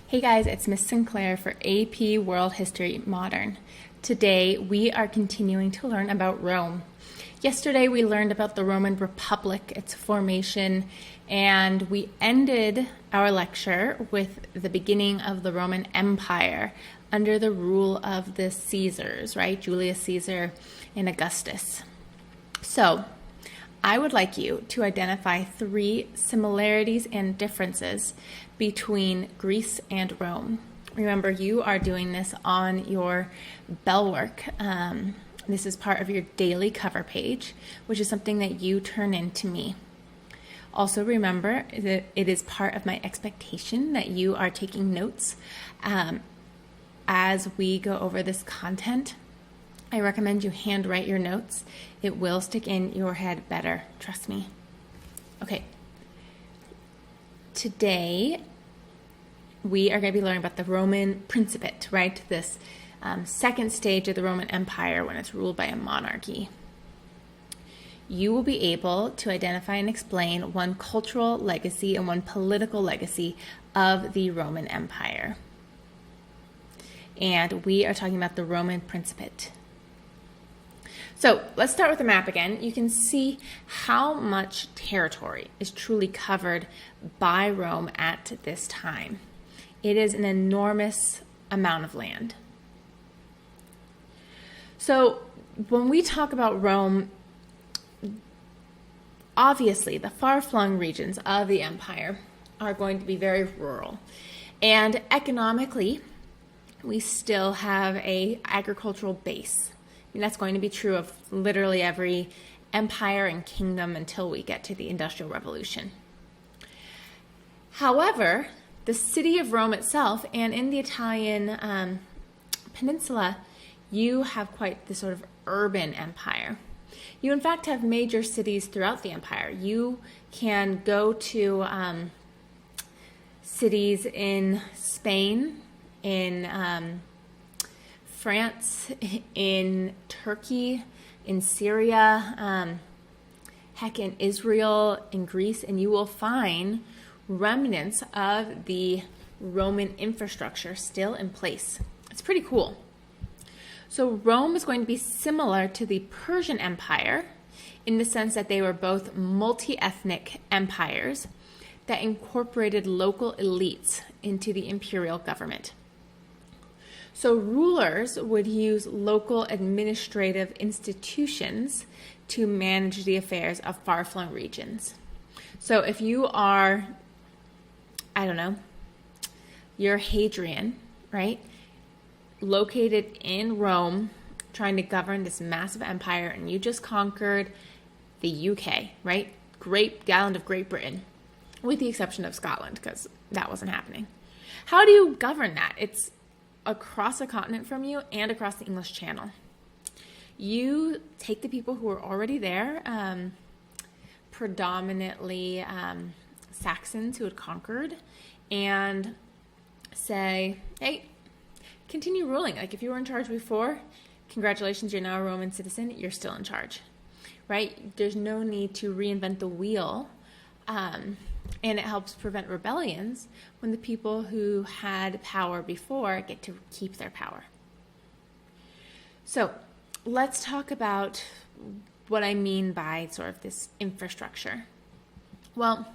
Hey guys, it's Miss Sinclair for AP World History Modern. Today we are continuing to learn about Rome. Yesterday we learned about the Roman Republic, its formation, and we ended our lecture with the beginning of the Roman Empire under the rule of the Caesars, right? Julius Caesar and Augustus. So, I would like you to identify 3 similarities and differences between Greece and Rome. Remember, you are doing this on your bell work. This is part of your daily cover page, which is something that you turn in to me. Also remember that it is part of my expectation that you are taking notes as we go over this content. I recommend you handwrite your notes. It will stick in your head better, trust me. Okay, today we are going to be learning about the Roman Principate, right? This second stage of the Roman Empire when it's ruled by a monarchy. You will be able to identify and explain one cultural legacy and one political legacy of the Roman Empire. And we are talking about the Roman Principate. So let's start with the map again. You can see how much territory is truly covered by Rome at this time. It is an enormous amount of land. So when we talk about Rome, obviously the far-flung regions of the empire are going to be very rural. And economically, we still have an agricultural base. That's going to be true of literally every empire and kingdom until we get to the Industrial Revolution. However, the city of Rome itself and in the Italian peninsula, you have quite this sort of urban empire. You in fact have major cities throughout the empire. You can go to cities in Spain, in France, in Turkey, in Syria, heck, in Israel, in Greece, and you will find remnants of the Roman infrastructure still in place. It's pretty cool. So Rome is going to be similar to the Persian Empire in the sense that they were both multi-ethnic empires that incorporated local elites into the imperial government. So rulers would use local administrative institutions to manage the affairs of far-flung regions. So if you are, you're Hadrian, right? Located in Rome, trying to govern this massive empire, and you just conquered the UK, right? The island of Great Britain, with the exception of Scotland, because that wasn't happening. How do you govern that? It's across a continent from you and across the English Channel. You take the people who are already there, predominantly Saxons who had conquered, and say, hey, continue ruling. Like if you were in charge before, congratulations, you're now a Roman citizen, you're still in charge, right? There's no need to reinvent the wheel. And it helps prevent rebellions when the people who had power before get to keep their power. So let's talk about what I mean by sort of this infrastructure. Well,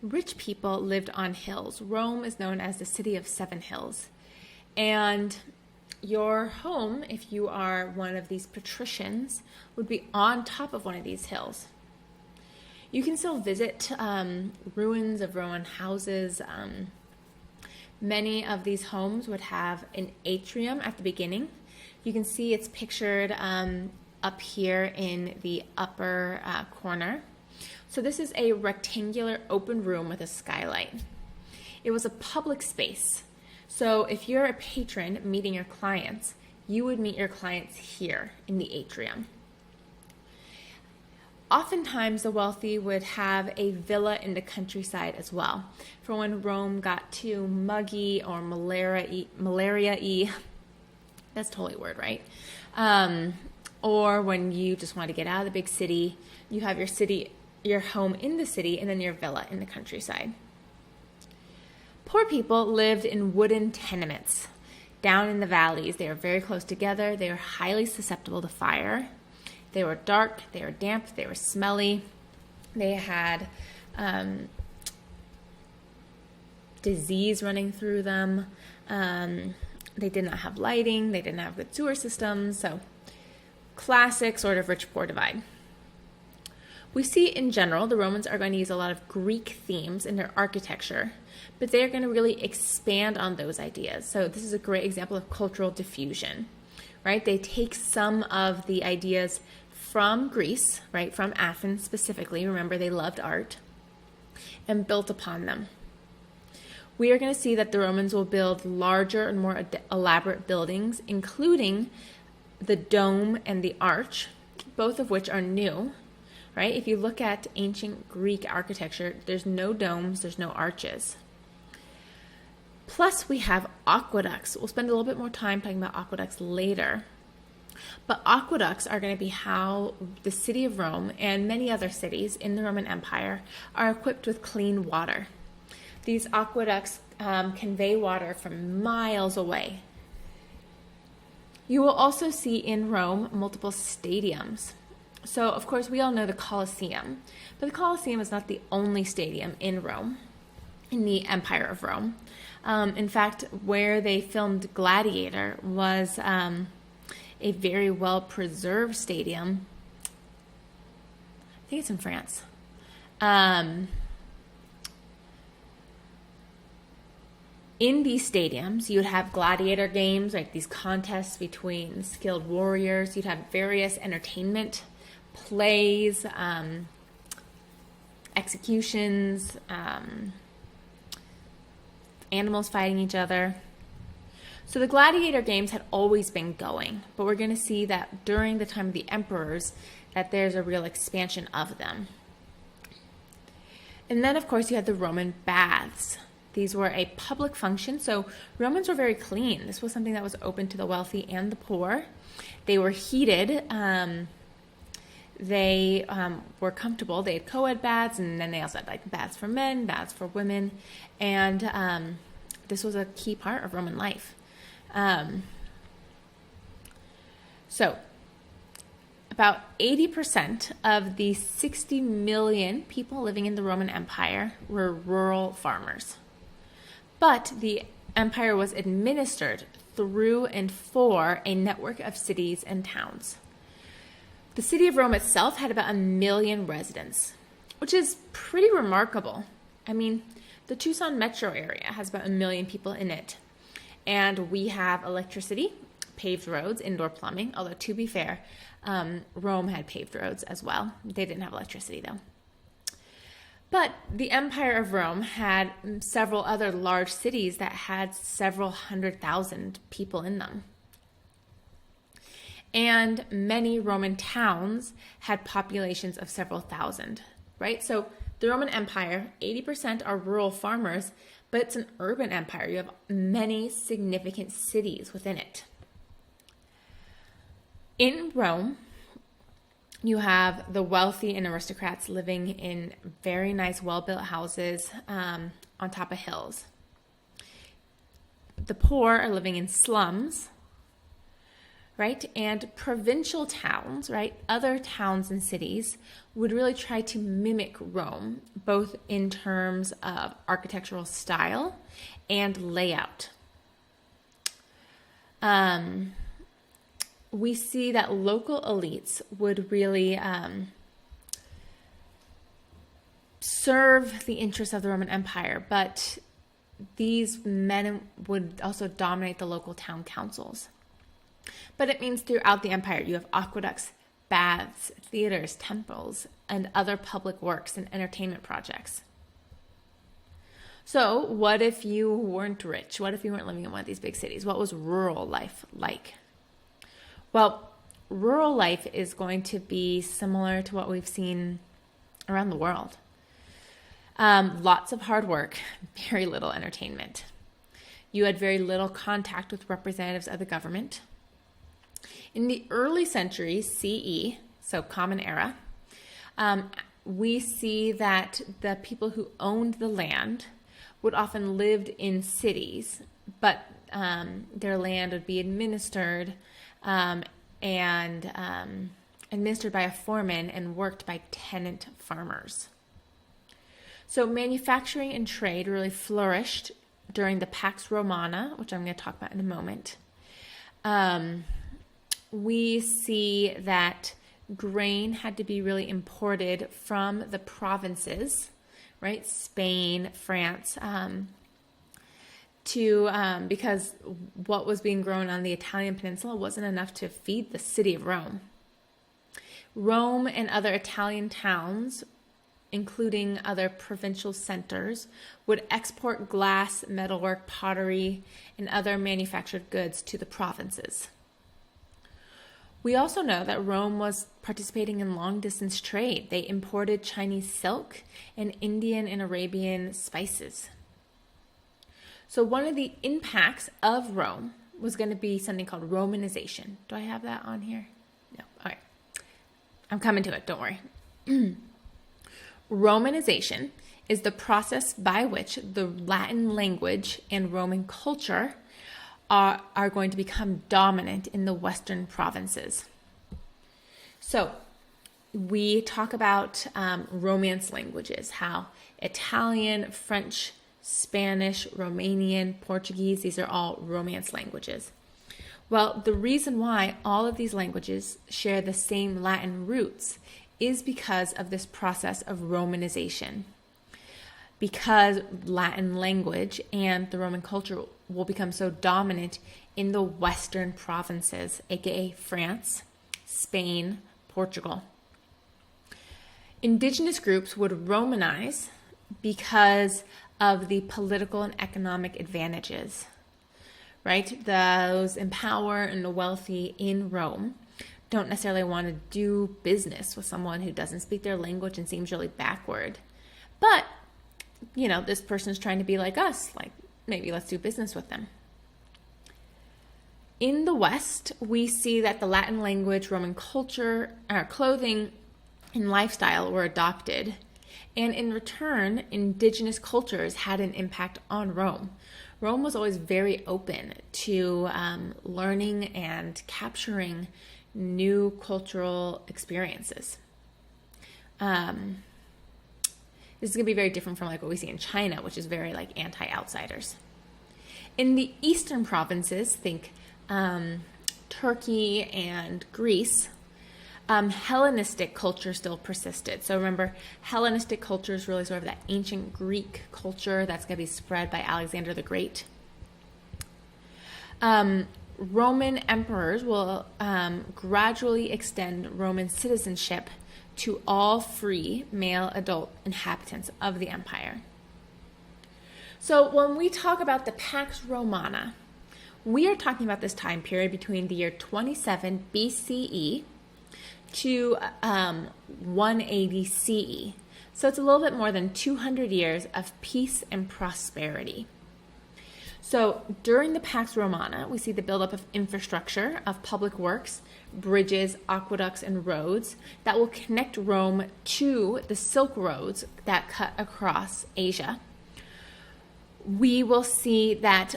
rich people lived on hills. Rome is known as the city of 7 hills. And your home, if you are one of these patricians, would be on top of one of these hills. You can still visit ruins of Roman houses. Many of these homes would have an atrium at the beginning. You can see it's pictured up here in the upper corner. So this is a rectangular open room with a skylight. It was a public space. So if you're a patron meeting your clients, you would meet your clients here in the atrium. Oftentimes, the wealthy would have a villa in the countryside as well. For when Rome got too muggy or malaria-y, that's totally a word, right? Or when you just want to get out of the big city, you have your home in the city and then your villa in the countryside. Poor people lived in wooden tenements down in the valleys. They were very close together. They were highly susceptible to fire. They were dark, they were damp, they were smelly. They had disease running through them. They did not have lighting. They didn't have good sewer systems. So classic sort of rich-poor divide. We see in general the Romans are going to use a lot of Greek themes in their architecture, but they are going to really expand on those ideas. So this is a great example of cultural diffusion, right? They take some of the ideas from Greece, right, from Athens specifically. Remember, they loved art, and built upon them. We are going to see that the Romans will build larger and more elaborate buildings, including the dome and the arch, both of which are new. Right? If you look at ancient Greek architecture, there's no domes, there's no arches. Plus, we have aqueducts. We'll spend a little bit more time talking about aqueducts later. But aqueducts are going to be how the city of Rome and many other cities in the Roman Empire are equipped with clean water. These aqueducts convey water from miles away. You will also see in Rome multiple stadiums. So, of course, we all know the Colosseum, but the Colosseum is not the only stadium in Rome, in the Empire of Rome. In fact, where they filmed Gladiator was a very well-preserved stadium. I think it's in France. In these stadiums, you would have gladiator games, like these contests between skilled warriors. You'd have various entertainment plays, executions, animals fighting each other. So the gladiator games had always been going, but we're going to see that during the time of the emperors that there's a real expansion of them. And then, of course, you had the Roman baths. These were a public function, so Romans were very clean. This was something that was open to the wealthy and the poor. They were heated. They were comfortable. They had co-ed baths, and then they also had like baths for men, baths for women, and this was a key part of Roman life. So about 80% of the 60 million people living in the Roman Empire were rural farmers. But the empire was administered through and for a network of cities and towns. The city of Rome itself had about 1 million residents, which is pretty remarkable. I mean, the Tucson metro area has about 1 million people in it. And we have electricity, paved roads, indoor plumbing, although to be fair, Rome had paved roads as well. They didn't have electricity though. But the Empire of Rome had several other large cities that had several 100,000 people in them. And many Roman towns had populations of several thousand, right? So the Roman Empire, 80% are rural farmers, but it's an urban empire. You have many significant cities within it. In Rome, you have the wealthy and aristocrats living in very nice, well-built houses on top of hills. The poor are living in slums, right? And provincial towns, right? Other towns and cities would really try to mimic Rome, both in terms of architectural style and layout. We see that local elites would really serve the interests of the Roman Empire, but these men would also dominate the local town councils. But it means throughout the empire, you have aqueducts, baths, theaters, temples, and other public works and entertainment projects. So what if you weren't rich? What if you weren't living in one of these big cities? What was rural life like? Well, rural life is going to be similar to what we've seen around the world. Lots of hard work, very little entertainment. You had very little contact with representatives of the government. In the early centuries, CE, so Common Era, we see that the people who owned the land would often lived in cities, but their land would be administered administered by a foreman and worked by tenant farmers. So manufacturing and trade really flourished during the Pax Romana, which I'm going to talk about in a moment. We see that grain had to be really imported from the provinces, right? Spain, France, because what was being grown on the Italian peninsula wasn't enough to feed the city of Rome. Rome and other Italian towns, including other provincial centers, would export glass, metalwork, pottery, and other manufactured goods to the provinces. We also know that Rome was participating in long-distance trade. They imported Chinese silk and Indian and Arabian spices. So one of the impacts of Rome was going to be something called Romanization. Do I have that on here? No. All right. I'm coming to it. Don't worry. Romanization is the process by which the Latin language and Roman culture are going to become dominant in the Western provinces. So we talk about Romance languages, how Italian, French, Spanish, Romanian, Portuguese, these are all Romance languages. Well, the reason why all of these languages share the same Latin roots is because of this process of Romanization. Because Latin language and the Roman culture will become so dominant in the Western provinces, aka France, Spain, Portugal. Indigenous groups would Romanize because of the political and economic advantages, right? Those in power and the wealthy in Rome don't necessarily want to do business with someone who doesn't speak their language and seems really backward. But, this person's trying to be like us, like maybe let's do business with them. In the West, we see that the Latin language, Roman culture, clothing, and lifestyle were adopted. And in return, indigenous cultures had an impact on Rome. Rome was always very open to learning and capturing new cultural experiences. This is going to be very different from like what we see in China, which is very like anti-outsiders. In the eastern provinces, think Turkey and Greece, Hellenistic culture still persisted. So remember, Hellenistic culture is really sort of that ancient Greek culture that's going to be spread by Alexander the Great. Roman emperors will gradually extend Roman citizenship to all free male adult inhabitants of the empire. So when we talk about the Pax Romana, we are talking about this time period between the year 27 BCE to 180 CE. So it's a little bit more than 200 years of peace and prosperity. So during the Pax Romana, we see the buildup of infrastructure, of public works, bridges, aqueducts, and roads that will connect Rome to the Silk Roads that cut across Asia. We will see that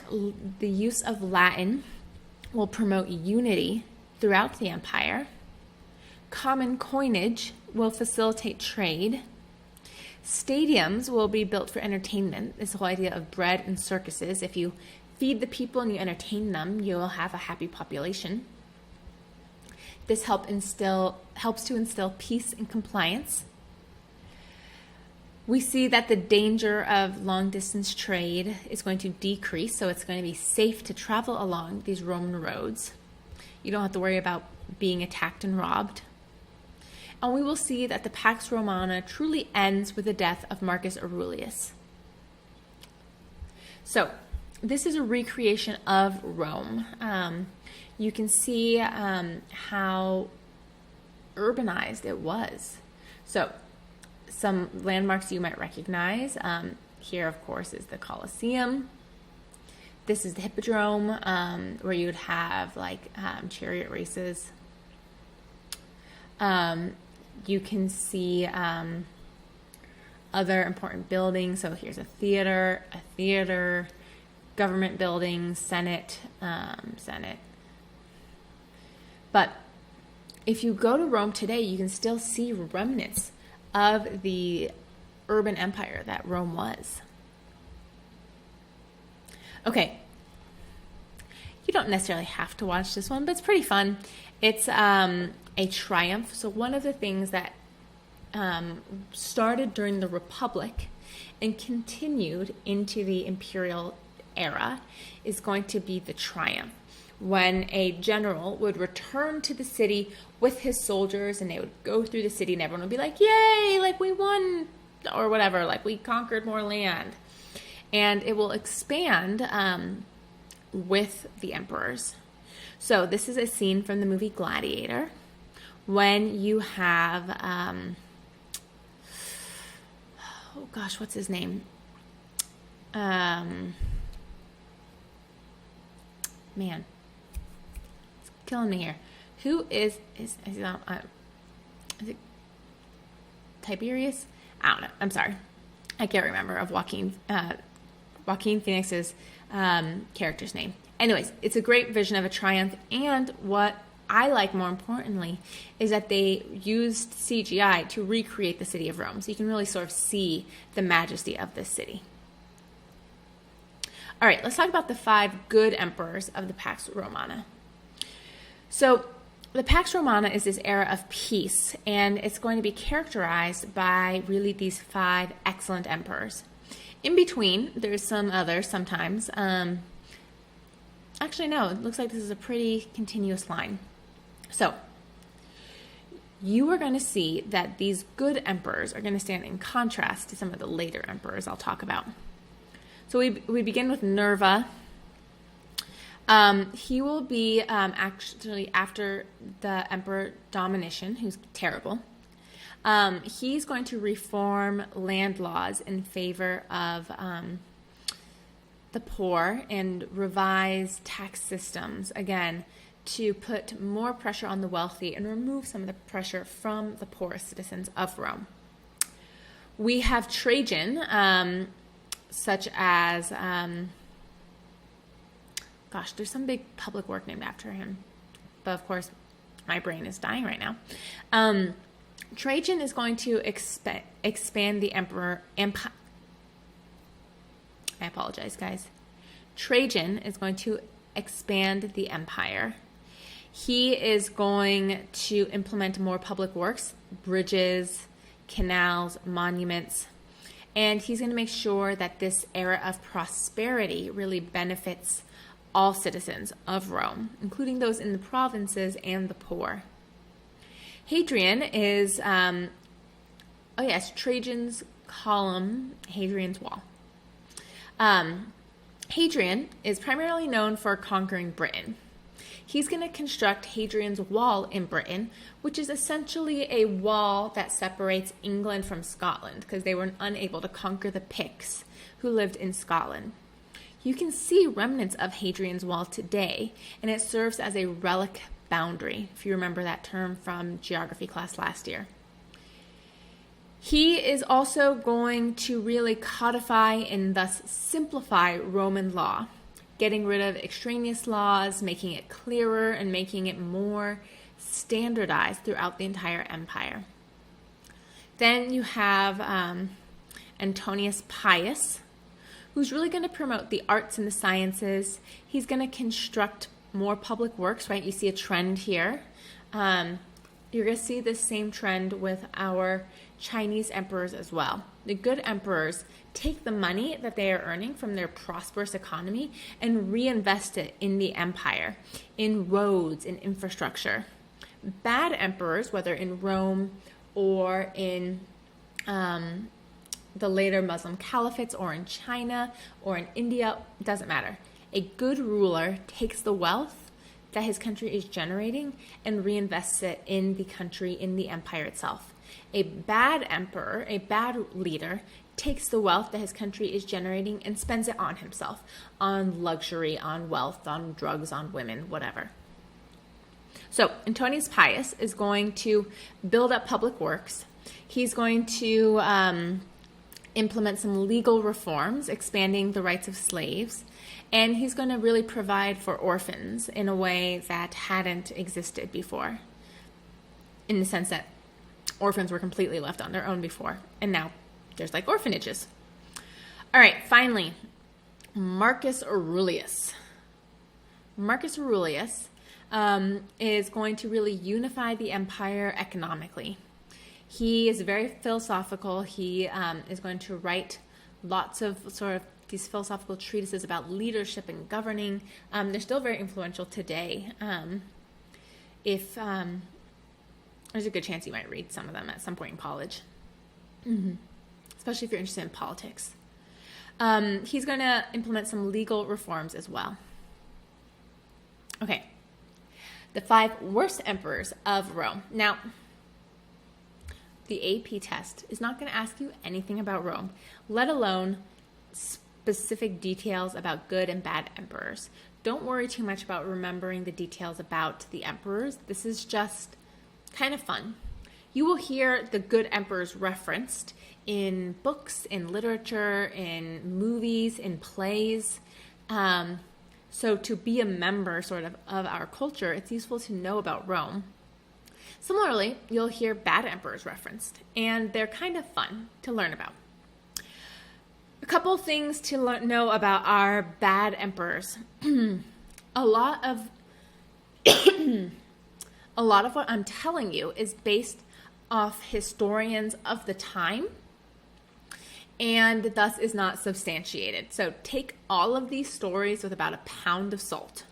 the use of Latin will promote unity throughout the empire. Common coinage will facilitate trade. Stadiums will be built for entertainment. This whole idea of bread and circuses. If you feed the people and you entertain them, you'll have a happy population. This helps to instill peace and compliance. We see that the danger of long-distance trade is going to decrease, so it's going to be safe to travel along these Roman roads. You don't have to worry about being attacked and robbed. And we will see that the Pax Romana truly ends with the death of Marcus Aurelius. So, this is a recreation of Rome. You can see how urbanized it was. So, some landmarks you might recognize. Here, of course, is the Colosseum. This is the Hippodrome, where you would have chariot races. You can see other important buildings. So here's a theater, government buildings, Senate. But if you go to Rome today, you can still see remnants of the urban empire that Rome was. Okay. You don't necessarily have to watch this one, but it's pretty fun. It's a triumph. So one of the things that started during the Republic and continued into the imperial era is going to be the triumph, when a general would return to the city with his soldiers, and they would go through the city, and everyone would be like, yay, like we won, or whatever, like we conquered more land. And it will expand with the emperors. So this is a scene from the movie Gladiator, when you have, oh gosh, what's his name? Man, it's killing me here. Who is it Tiberius? I don't know. I'm sorry. I can't remember of Joaquin Phoenix's character's name. Anyways, it's a great vision of a triumph, and what I like more importantly is that they used CGI to recreate the city of Rome, so you can really sort of see the majesty of this city. All right, let's talk about the 5 good emperors of the Pax Romana. So the Pax Romana is this era of peace, and it's going to be characterized by really these 5 excellent emperors. In between, there's some others sometimes. Actually, no, it looks like this is a pretty continuous line. So you are going to see that these good emperors are going to stand in contrast to some of the later emperors I'll talk about. So we begin with Nerva. He will be actually after the Emperor Domitian, who's terrible. He's going to reform land laws in favor of the poor and revise tax systems, again, to put more pressure on the wealthy and remove some of the pressure from the poor citizens of Rome. We have Trajan, such as, there's some big public work named after him. But of course, my brain is dying right now. Trajan is going to expand the empire. I apologize, guys. Trajan is going to expand the empire. He is going to implement more public works, bridges, canals, monuments, and he's going to make sure that this era of prosperity really benefits all citizens of Rome, including those in the provinces and the poor. Hadrian is, Trajan's column, Hadrian's wall. Hadrian is primarily known for conquering Britain. He's going to construct Hadrian's Wall in Britain, which is essentially a wall that separates England from Scotland because they were unable to conquer the Picts who lived in Scotland. You can see remnants of Hadrian's Wall today, and it serves as a relic boundary, if you remember that term from geography class last year. He is also going to really codify and thus simplify Roman law, getting rid of extraneous laws, making it clearer, and making it more standardized throughout the entire empire. Then you have Antonius Pius, who's really going to promote the arts and the sciences. He's going to construct more public works, right? You see a trend here. You're going to see this same trend with our Chinese emperors as well. The good emperors take the money that they are earning from their prosperous economy and reinvest it in the empire, in roads, in infrastructure. Bad emperors, whether in Rome or in the later Muslim caliphates or in China or in India, doesn't matter. A good ruler takes the wealth that his country is generating and reinvests it in the country, in the empire itself. A bad emperor, a bad leader, takes the wealth that his country is generating and spends it on himself, on luxury, on wealth, on drugs, on women, whatever. So Antonius Pius is going to build up public works. He's going to implement some legal reforms, expanding the rights of slaves, and he's going to really provide for orphans in a way that hadn't existed before, in the sense that orphans were completely left on their own before, and now there's like orphanages. All right, finally, Marcus Aurelius. Marcus Aurelius is going to really unify the empire economically. He is very philosophical. He is going to write lots of sort of these philosophical treatises about leadership and governing. They're still very influential today. If there's a good chance you might read some of them at some point in college, especially if you're interested in politics. He's going to implement some legal reforms as well. Okay, the 5 worst emperors of Rome. Now, the AP test is not going to ask you anything about Rome, let alone specific details about good and bad emperors. Don't worry too much about remembering the details about the emperors. This is just kind of fun. You will hear the good emperors referenced in books, in literature, in movies, in plays. So to be a member sort of our culture, it's useful to know about Rome. Similarly, you'll hear bad emperors referenced, and they're kind of fun to learn about. A couple things to know about our bad emperors. A lot of what I'm telling you is based off historians of the time, and thus is not substantiated. So take all of these stories with about a pound of salt.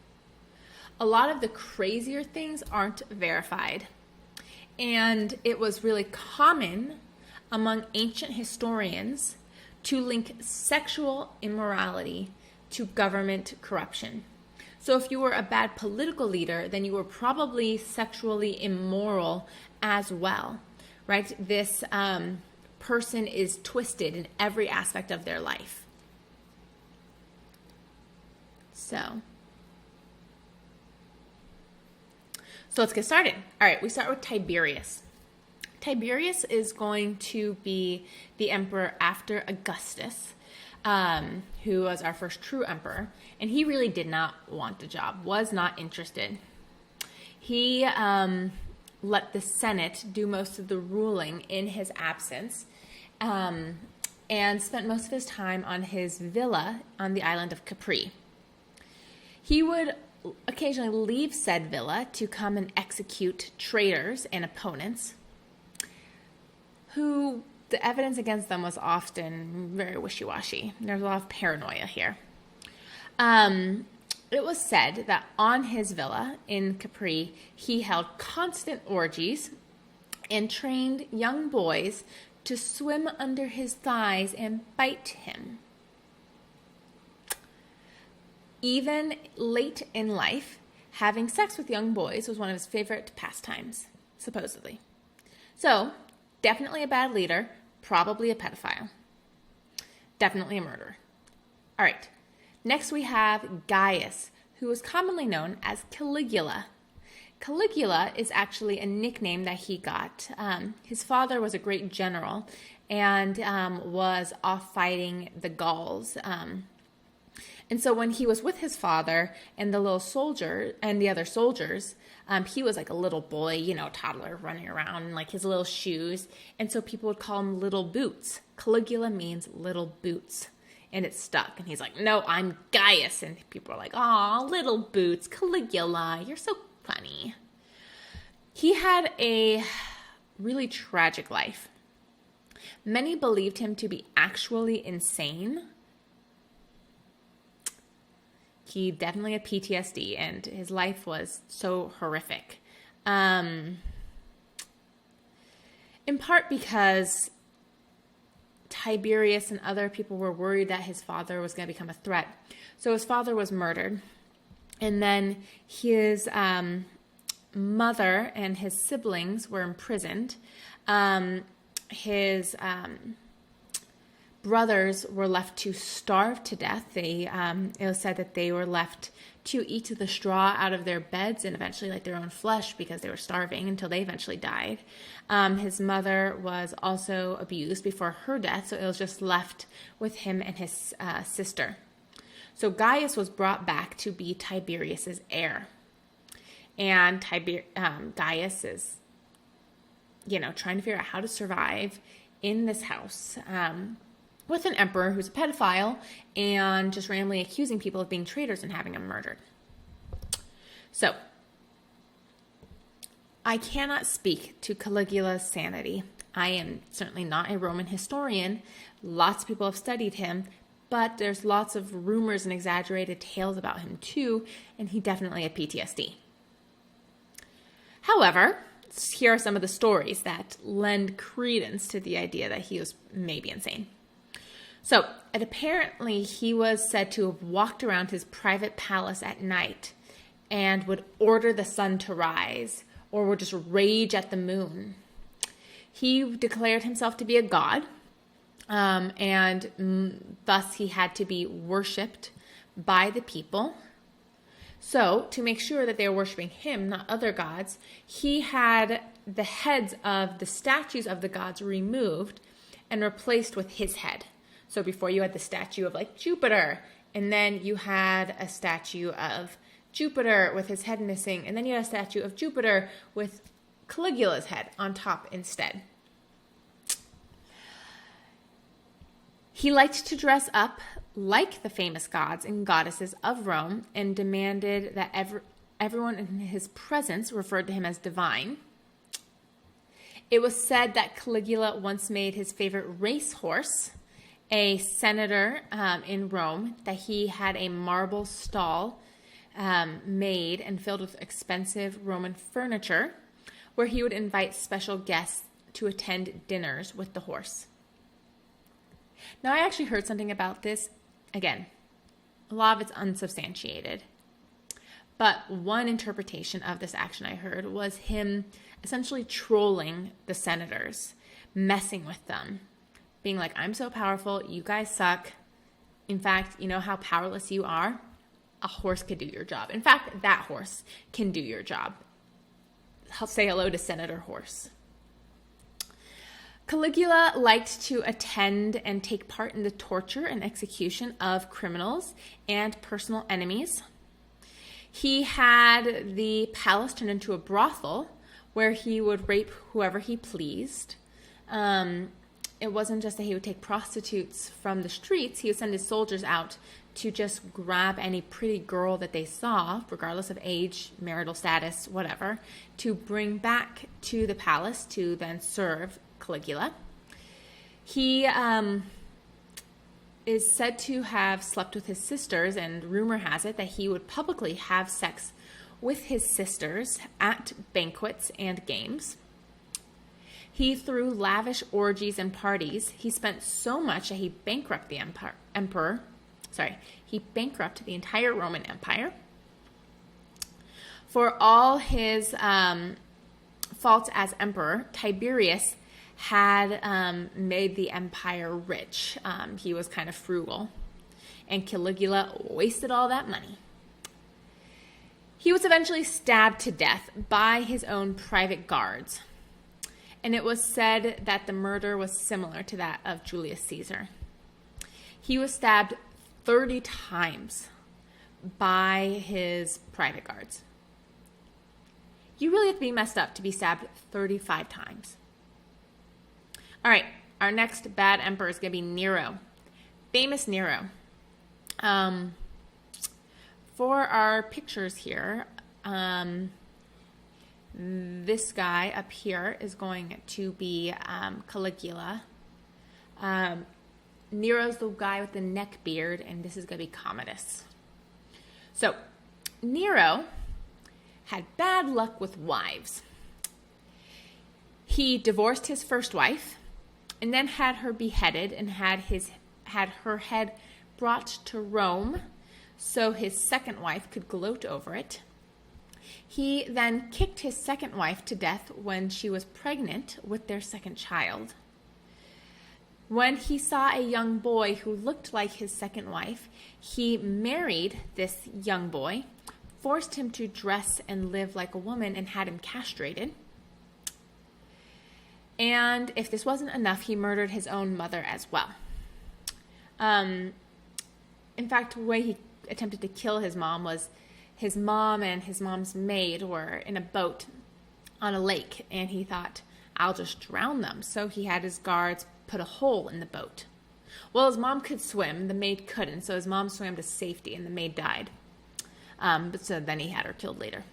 A lot of the crazier things aren't verified. And it was really common among ancient historians to link sexual immorality to government corruption. So if you were a bad political leader, then you were probably sexually immoral as well, right? This person is twisted in every aspect of their life. So let's get started. All right, we start with Tiberius. Tiberius is going to be the emperor after Augustus, who was our first true emperor, and he really did not want the job, was not interested. He let the Senate do most of the ruling in his absence, and spent most of his time on his villa on the island of Capri. He would occasionally leave said villa to come and execute traitors and opponents, who the evidence against them was often very wishy-washy. There's a lot of paranoia here. It was said that on his villa in Capri, he held constant orgies and trained young boys to swim under his thighs and bite him. Even late in life, having sex with young boys was one of his favorite pastimes, supposedly. So, definitely a bad leader, probably a pedophile. Definitely a murderer. All right, next we have Gaius, who was commonly known as Caligula. Caligula is actually a nickname that he got. His father was a great general and was off fighting the Gauls. And so when he was with his father and the little soldier and the other soldiers, he was like a little boy, toddler running around in like his little shoes. And so people would call him Little Boots. Caligula means little boots. And it stuck. And he's like, no, I'm Gaius. And people are like, aw, Little Boots, Caligula, you're so funny. He had a really tragic life. Many believed him to be actually insane. He definitely had PTSD, and his life was so horrific. In part because Tiberius and other people were worried that his father was going to become a threat. So his father was murdered. And then his mother and his siblings were imprisoned. His brothers were left to starve to death. It was said that they were left to eat the straw out of their beds and eventually like their own flesh because they were starving until they eventually died. His mother was also abused before her death, so it was just left with him and his sister. So Gaius was brought back to be Tiberius's heir. And Gaius is, trying to figure out how to survive in this house with an emperor who's a pedophile and just randomly accusing people of being traitors and having them murdered. So, I cannot speak to Caligula's sanity. I am certainly not a Roman historian. Lots of people have studied him, but there's lots of rumors and exaggerated tales about him too, and he definitely had PTSD. However, here are some of the stories that lend credence to the idea that he was maybe insane. So, apparently he was said to have walked around his private palace at night and would order the sun to rise or would just rage at the moon. He declared himself to be a god, and thus he had to be worshipped by the people. So, to make sure that they were worshiping him, not other gods, he had the heads of the statues of the gods removed and replaced with his head. So before you had the statue of like Jupiter, and then you had a statue of Jupiter with his head missing, and then you had a statue of Jupiter with Caligula's head on top instead. He liked to dress up like the famous gods and goddesses of Rome and demanded that everyone in his presence referred to him as divine. It was said that Caligula once made his favorite racehorse a senator in Rome, that he had a marble stall made and filled with expensive Roman furniture where he would invite special guests to attend dinners with the horse. Now, I actually heard something about this. Again, a lot of it's unsubstantiated. But one interpretation of this action I heard was him essentially trolling the senators, messing with them, being like, I'm so powerful, you guys suck. In fact, you know how powerless you are? A horse could do your job. In fact, that horse can do your job. I'll say hello to Senator Horse. Caligula liked to attend and take part in the torture and execution of criminals and personal enemies. He had the palace turned into a brothel where he would rape whoever he pleased. It wasn't just that he would take prostitutes from the streets. He would send his soldiers out to just grab any pretty girl that they saw, regardless of age, marital status, whatever, to bring back to the palace to then serve Caligula. He is said to have slept with his sisters, and rumor has it that he would publicly have sex with his sisters at banquets and games. He threw lavish orgies and parties. He spent so much that he bankrupted the entire Roman Empire. For all his faults as emperor, Tiberius had made the empire rich. He was kind of frugal, and Caligula wasted all that money. He was eventually stabbed to death by his own private guards, and it was said that the murder was similar to that of Julius Caesar. He was stabbed 30 times by his private guards. You really have to be messed up to be stabbed 35 times. All right, our next bad emperor is going to be Nero. Famous Nero. For our pictures here, this guy up here is going to be Caligula. Nero's the guy with the neck beard, and this is going to be Commodus. So, Nero had bad luck with wives. He divorced his first wife, and then had her beheaded and had her head brought to Rome so his second wife could gloat over it. He then kicked his second wife to death when she was pregnant with their second child. When he saw a young boy who looked like his second wife, he married this young boy, forced him to dress and live like a woman, and had him castrated. And if this wasn't enough, he murdered his own mother as well. In fact, the way he attempted to kill his mom was his mom and his mom's maid were in a boat on a lake, and he thought, I'll just drown them. So he had his guards put a hole in the boat. Well, his mom could swim, the maid couldn't, so his mom swam to safety, and the maid died. But so then he had her killed later.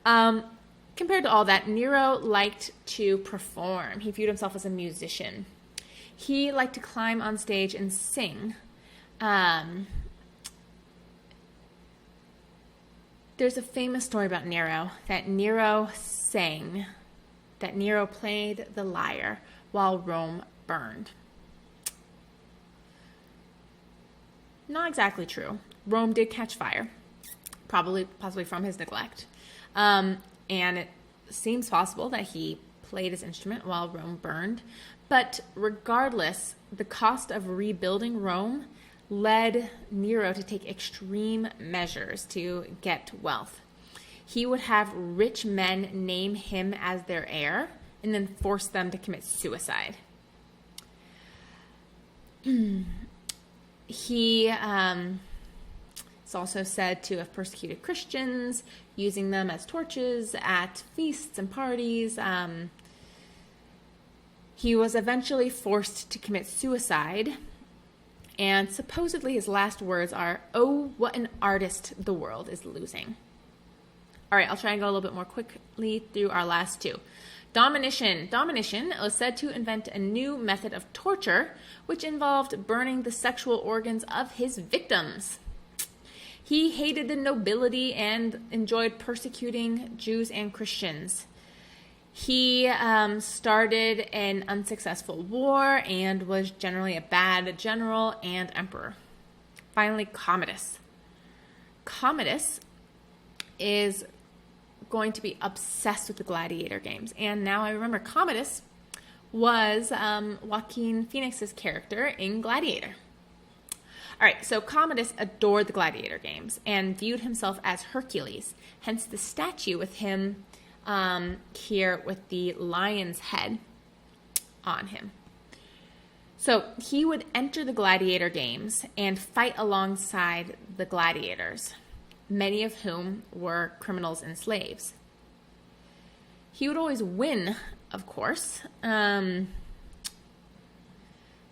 Compared to all that, Nero liked to perform. He viewed himself as a musician. He liked to climb on stage and sing. There's a famous story about Nero, that Nero sang, that Nero played the lyre while Rome burned. Not exactly true. Rome did catch fire, possibly from his neglect. And it seems possible that he played his instrument while Rome burned. But regardless, the cost of rebuilding Rome led Nero to take extreme measures to get wealth. He would have rich men name him as their heir and then force them to commit suicide. He is also said to have persecuted Christians, using them as torches at feasts and parties. He was eventually forced to commit suicide, and supposedly his last words are, "Oh, what an artist the world is losing." All right, I'll try and go a little bit more quickly through our last two. Domitian. Domitian was said to invent a new method of torture, which involved burning the sexual organs of his victims. He hated the nobility and enjoyed persecuting Jews and Christians. He started an unsuccessful war and was generally a bad general and emperor. Finally, Commodus. Commodus is going to be obsessed with the gladiator games. And now I remember Commodus was Joaquin Phoenix's character in Gladiator. All right, so Commodus adored the gladiator games and viewed himself as Hercules, hence the statue with him here with the lion's head on him. So he would enter the gladiator games and fight alongside the gladiators, many of whom were criminals and slaves. He would always win, of course,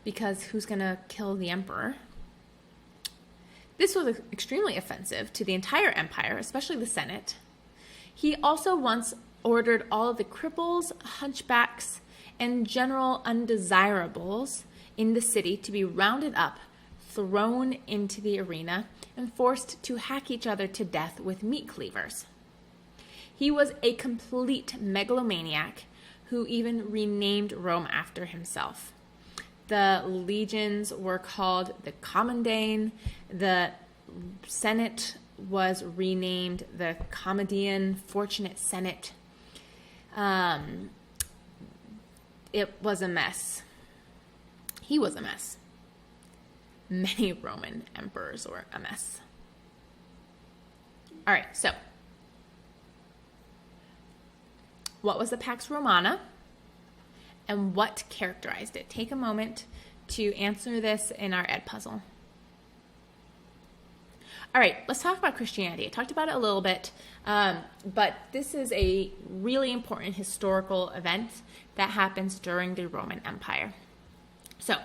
because who's going to kill the emperor? This was extremely offensive to the entire empire, especially the Senate. He also once ordered all of the cripples, hunchbacks, and general undesirables in the city to be rounded up, thrown into the arena, and forced to hack each other to death with meat cleavers. He was a complete megalomaniac who even renamed Rome after himself. The legions were called the Commandane. The Senate was renamed the Commodian Fortunate Senate. It was a mess. He was a mess. Many Roman emperors were a mess. All right, so what was the Pax Romana and what characterized it? Take a moment to answer this in our Ed puzzle. All right, let's talk about Christianity. I talked about it a little bit, but this is a really important historical event that happens during the Roman Empire. So, all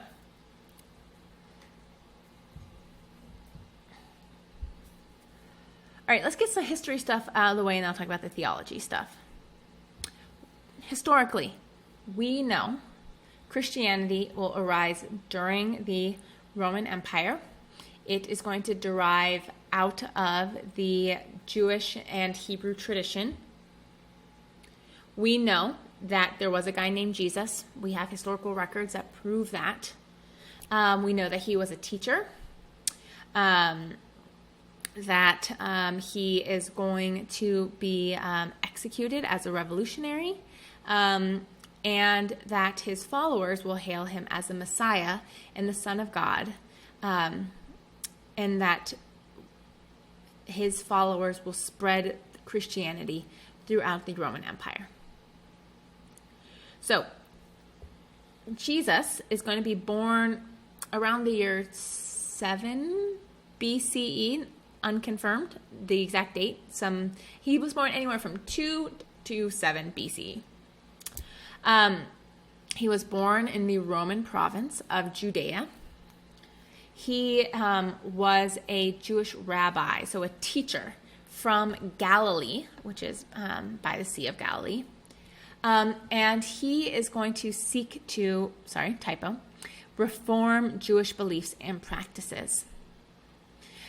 right, let's get some history stuff out of the way, and I'll talk about the theology stuff. Historically, we know Christianity will arise during the Roman Empire. It is going to derive out of the Jewish and Hebrew tradition. We know that there was a guy named Jesus. We have historical records that prove that. We know that he was a teacher, that he is going to be executed as a revolutionary, and that his followers will hail him as the Messiah and the Son of God, and that his followers will spread Christianity throughout the Roman Empire. So, Jesus is going to be born around the year 7 BCE, unconfirmed, the exact date. He was born anywhere from 2 to 7 BCE. He was born in the Roman province of Judea. He was a Jewish rabbi, so a teacher from Galilee, which is by the Sea of Galilee. And he is going to seek to, reform Jewish beliefs and practices.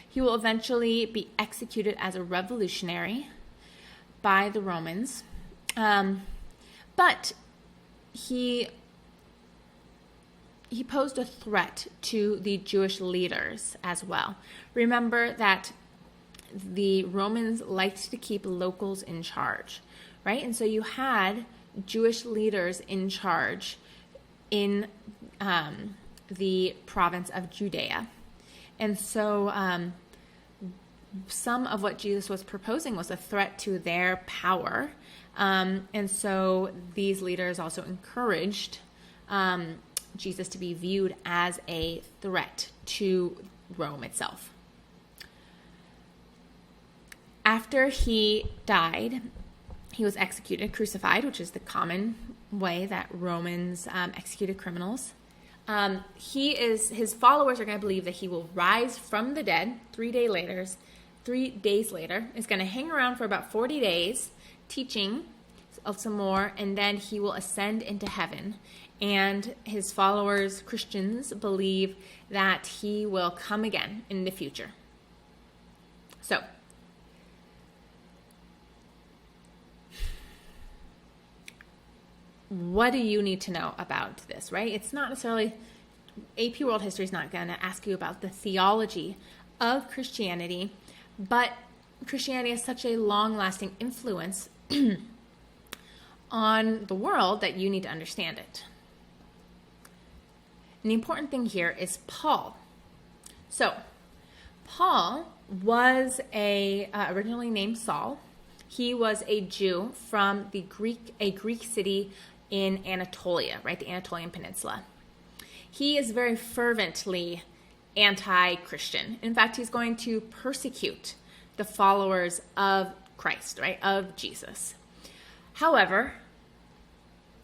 He will eventually be executed as a revolutionary by the Romans. But he posed a threat to the Jewish leaders as well. Remember that the Romans liked to keep locals in charge, right? And so you had Jewish leaders in charge in the province of Judea. And so some of what Jesus was proposing was a threat to their power. And so these leaders also encouraged Jesus to be viewed as a threat to Rome itself. After he died, he was executed, crucified, which is the common way that Romans executed criminals. His followers are going to believe that he will rise from the dead 3 days later. Is going to hang around for about 40 days, teaching some more, and then he will ascend into heaven. And his followers, Christians, believe that he will come again in the future. So, what do you need to know about this, right? It's not necessarily, AP World History is not going to ask you about the theology of Christianity, but Christianity has such a long-lasting influence on the world that you need to understand it. And the important thing here is Paul. So, Paul was originally named Saul. He was a Jew from a Greek city in Anatolia, right, the Anatolian Peninsula. He is very fervently anti-Christian. In fact, he's going to persecute the followers of Christ, right, of Jesus. However,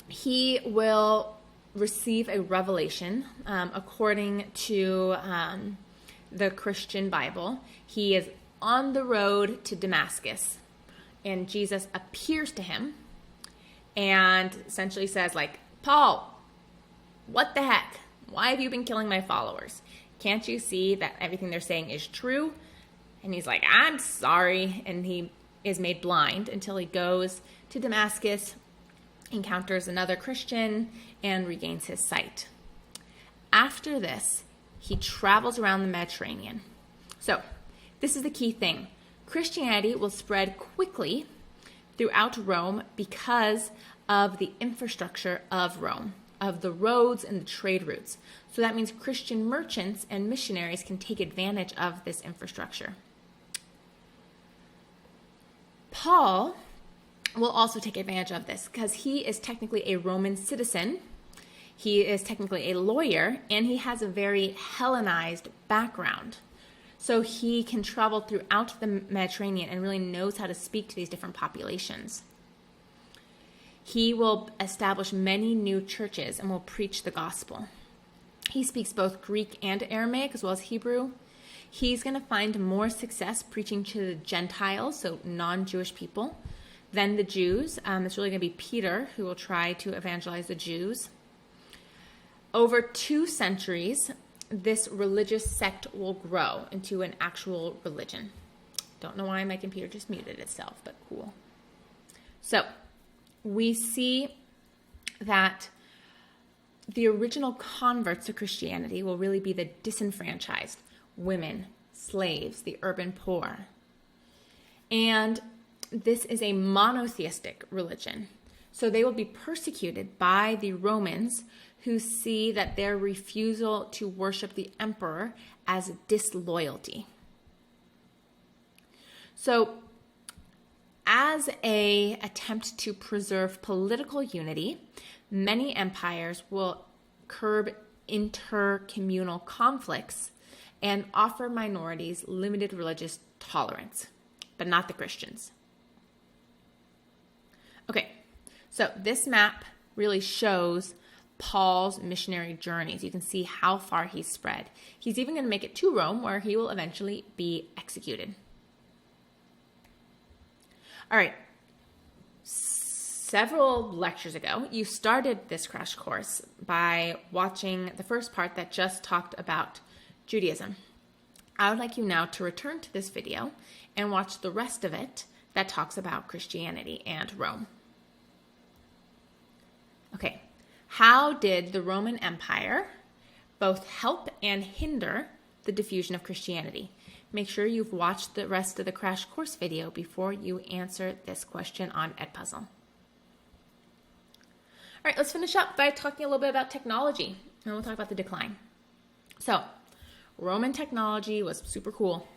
he will receive a revelation according to the Christian Bible. He is on the road to Damascus, and Jesus appears to him and essentially says, Paul, what the heck? Why have you been killing my followers? Can't you see that everything they're saying is true? And he's like, I'm sorry. And he is made blind until he goes to Damascus, encounters another Christian, and regains his sight. After this, he travels around the Mediterranean. So, this is the key thing. Christianity will spread quickly throughout Rome because of the infrastructure of Rome, of the roads and the trade routes. So that means Christian merchants and missionaries can take advantage of this infrastructure. Paul will also take advantage of this because he is technically a Roman citizen. He is technically a lawyer, and he has a very Hellenized background. So he can travel throughout the Mediterranean and really knows how to speak to these different populations. He will establish many new churches and will preach the gospel. He speaks both Greek and Aramaic as well as Hebrew. He's going to find more success preaching to the Gentiles, so non-Jewish people, than the Jews. It's really going to be Peter who will try to evangelize the Jews. Over 2 centuries, this religious sect will grow into an actual religion. Don't know why my computer just muted itself, but cool. So, we see that the original converts to Christianity will really be the disenfranchised, women, slaves, the urban poor. And this is a monotheistic religion. So they will be persecuted by the Romans, who see that their refusal to worship the emperor as disloyalty. So as an attempt to preserve political unity, many empires will curb intercommunal conflicts and offer minorities limited religious tolerance, but not the Christians. Okay, so this map really shows Paul's missionary journeys. You can see how far he's spread. He's even going to make it to Rome, where he will eventually be executed. All right, several lectures ago, you started this crash course by watching the first part that just talked about Judaism. I would like you now to return to this video and watch the rest of it that talks about Christianity and Rome. Okay, how did the Roman Empire both help and hinder the diffusion of Christianity? Make sure you've watched the rest of the crash course video before you answer this question on Edpuzzle. All right, let's finish up by talking a little bit about technology, and we'll talk about the decline. So, Roman technology was super cool.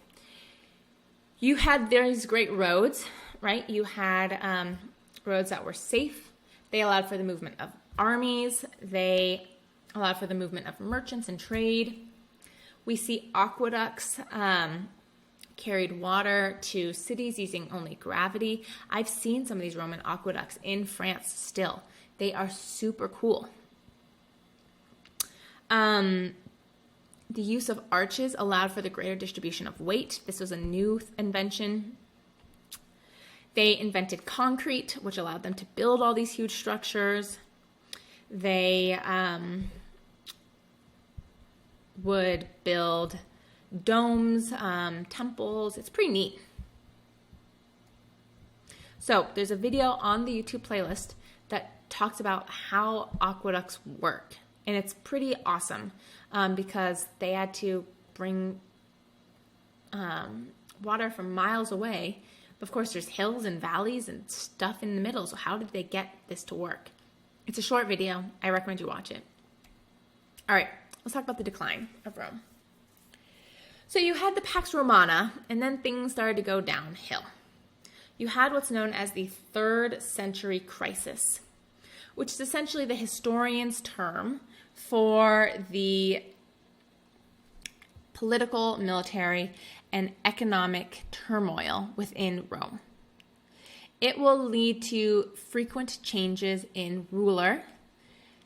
You had these great roads, right? You had roads that were safe. They allowed for the movement of armies. They allowed for the movement of merchants and trade. We see aqueducts carried water to cities using only gravity. I've seen some of these Roman aqueducts in France still. They are super cool. The use of arches allowed for the greater distribution of weight. This was a new invention. They invented concrete, which allowed them to build all these huge structures. They would build domes, temples. It's pretty neat. So there's a video on the YouTube playlist that talks about how aqueducts work. And it's pretty awesome because they had to bring water from miles away. Of course, there's hills and valleys and stuff in the middle. So how did they get this to work? It's a short video. I recommend you watch it. All right, let's talk about the decline of Rome. So you had the Pax Romana, and then things started to go downhill. You had what's known as the 3rd century crisis, which is essentially the historian's term for the political, military, and economic turmoil within Rome. It will lead to frequent changes in ruler,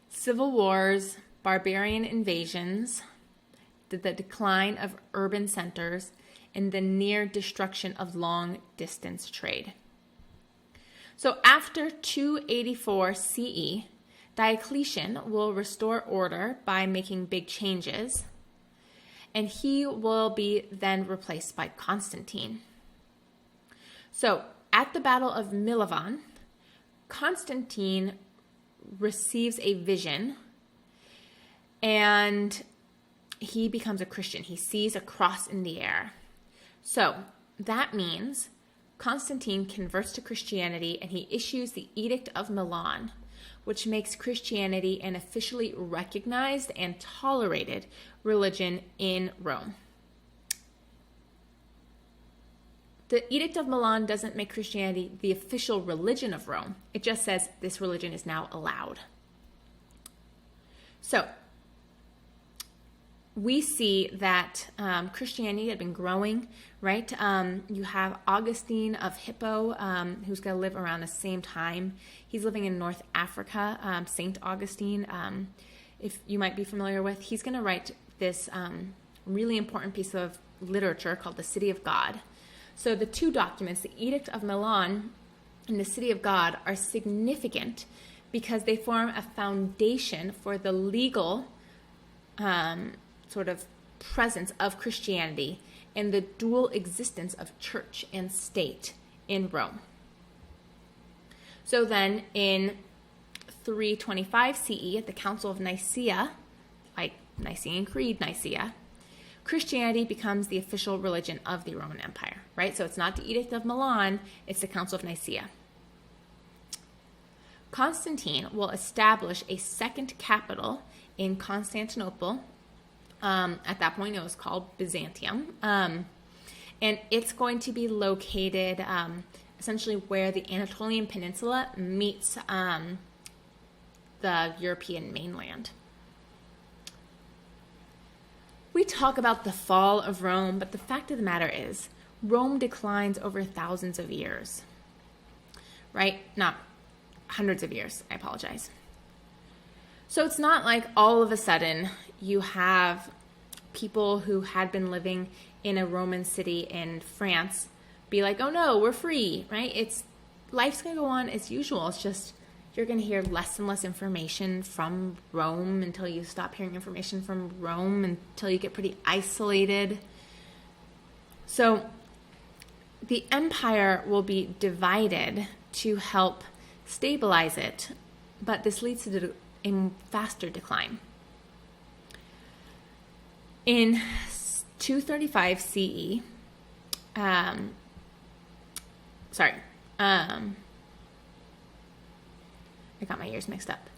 civil wars, barbarian invasions, the decline of urban centers, and the near destruction of long-distance trade. So after 284 CE, Diocletian will restore order by making big changes, and he will be then replaced by Constantine. So at the Battle of Milovan, Constantine receives a vision, and he becomes a Christian. He sees a cross in the air. So that means Constantine converts to Christianity, and he issues the Edict of Milan, which makes Christianity an officially recognized and tolerated religion in Rome. The Edict of Milan doesn't make Christianity the official religion of Rome. It just says this religion is now allowed. So we see that Christianity had been growing, right? You have Augustine of Hippo, who's going to live around the same time. He's living in North Africa. Saint Augustine, if you might be familiar with, he's going to write this really important piece of literature called the City of God. So the two documents, the Edict of Milan and the City of God, are significant because they form a foundation for the legal sort of presence of Christianity and the dual existence of church and state in Rome. So then in 325 CE at the Council of Nicaea, like Nicene Creed Nicaea, Christianity becomes the official religion of the Roman Empire, right? So it's not the Edict of Milan, it's the Council of Nicaea. Constantine will establish a second capital in Constantinople. At that point, it was called Byzantium. And it's going to be located essentially where the Anatolian Peninsula meets the European mainland. We talk about the fall of Rome, but the fact of the matter is, Rome declines over thousands of years, right? Not hundreds of years, I apologize. So it's not like all of a sudden you have people who had been living in a Roman city in France be like, oh no, we're free, right? Life's going to go on as usual. It's just you're going to hear less and less information from Rome until you stop hearing information from Rome, until you get pretty isolated. So the empire will be divided to help stabilize it, but this leads to a faster decline. In 235 CE, I got my years mixed up.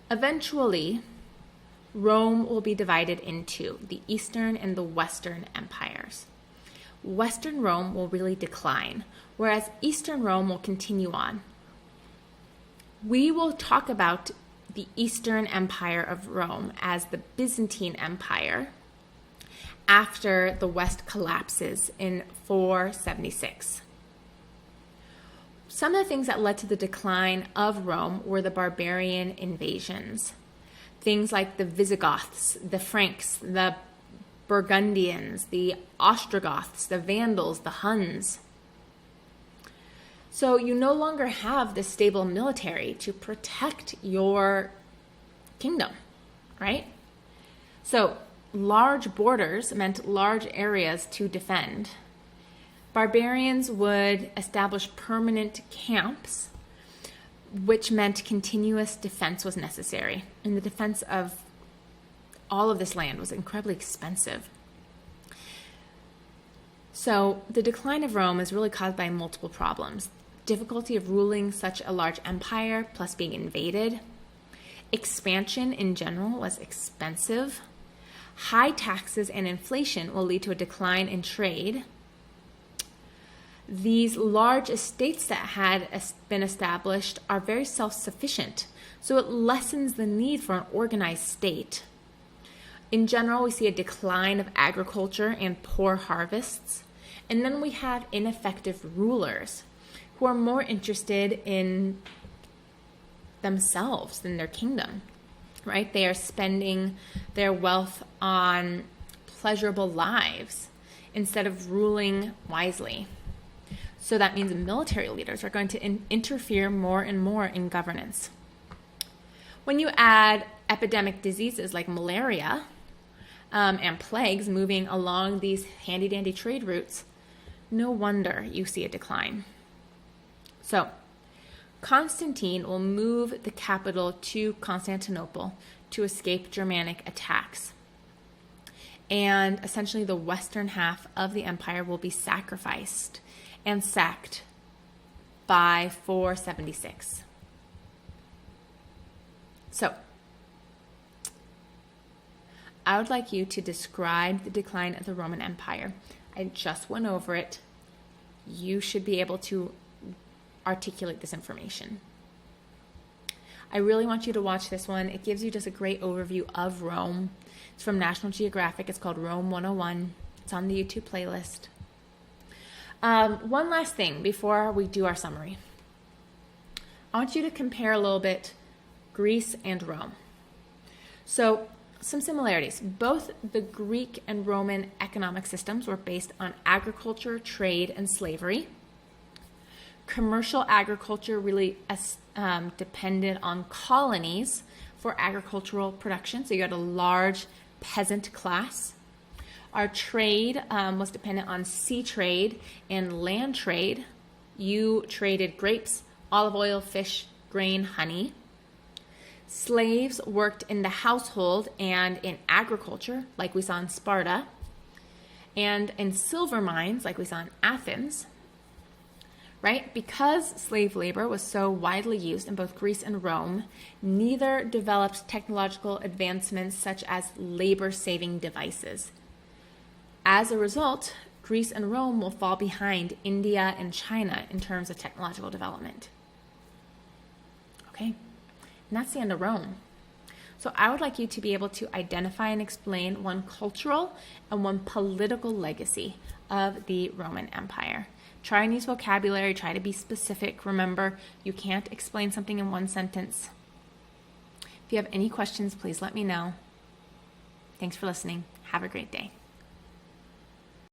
Eventually, Rome will be divided into the Eastern and the Western empires. Western Rome will really decline, whereas Eastern Rome will continue on. We will talk about the Eastern Empire of Rome as the Byzantine Empire after the West collapses in 476. Some of the things that led to the decline of Rome were the barbarian invasions. Things like the Visigoths, the Franks, the Burgundians, the Ostrogoths, the Vandals, the Huns. So you no longer have this stable military to protect your kingdom, right? So large borders meant large areas to defend. Barbarians would establish permanent camps, which meant continuous defense was necessary. And the defense of all of this land was incredibly expensive. So the decline of Rome is really caused by multiple problems. Difficulty of ruling such a large empire, plus being invaded. Expansion in general was expensive. High taxes and inflation will lead to a decline in trade. These large estates that had been established are very self-sufficient, so it lessens the need for an organized state. In general, we see a decline of agriculture and poor harvests, and then we have ineffective rulers who are more interested in themselves than their kingdom, right? They are spending their wealth on pleasurable lives instead of ruling wisely. So that means military leaders are going to interfere more and more in governance. When you add epidemic diseases like malaria and plagues moving along these handy-dandy trade routes, no wonder you see a decline. So Constantine will move the capital to Constantinople to escape Germanic attacks. And essentially the western half of the empire will be sacrificed and sacked by 476. So, I would like you to describe the decline of the Roman Empire. I just went over it. You should be able to articulate this information. I really want you to watch this one. It gives you just a great overview of Rome. It's from National Geographic. It's called Rome 101. It's on the YouTube playlist. One last thing before we do our summary. I want you to compare a little bit Greece and Rome. So, some similarities. Both the Greek and Roman economic systems were based on agriculture, trade, and slavery. Commercial agriculture really depended on colonies for agricultural production. So you had a large peasant class. Our trade was dependent on sea trade and land trade. You traded grapes, olive oil, fish, grain, honey. Slaves worked in the household and in agriculture, like we saw in Sparta, and in silver mines, like we saw in Athens. right? Because slave labor was so widely used in both Greece and Rome, neither developed technological advancements such as labor-saving devices. As a result, Greece and Rome will fall behind India and China in terms of technological development. Okay, and that's the end of Rome. So I would like you to be able to identify and explain one cultural and one political legacy of the Roman Empire. Try and use vocabulary, try to be specific. Remember, you can't explain something in one sentence. If you have any questions, please let me know. Thanks for listening. Have a great day.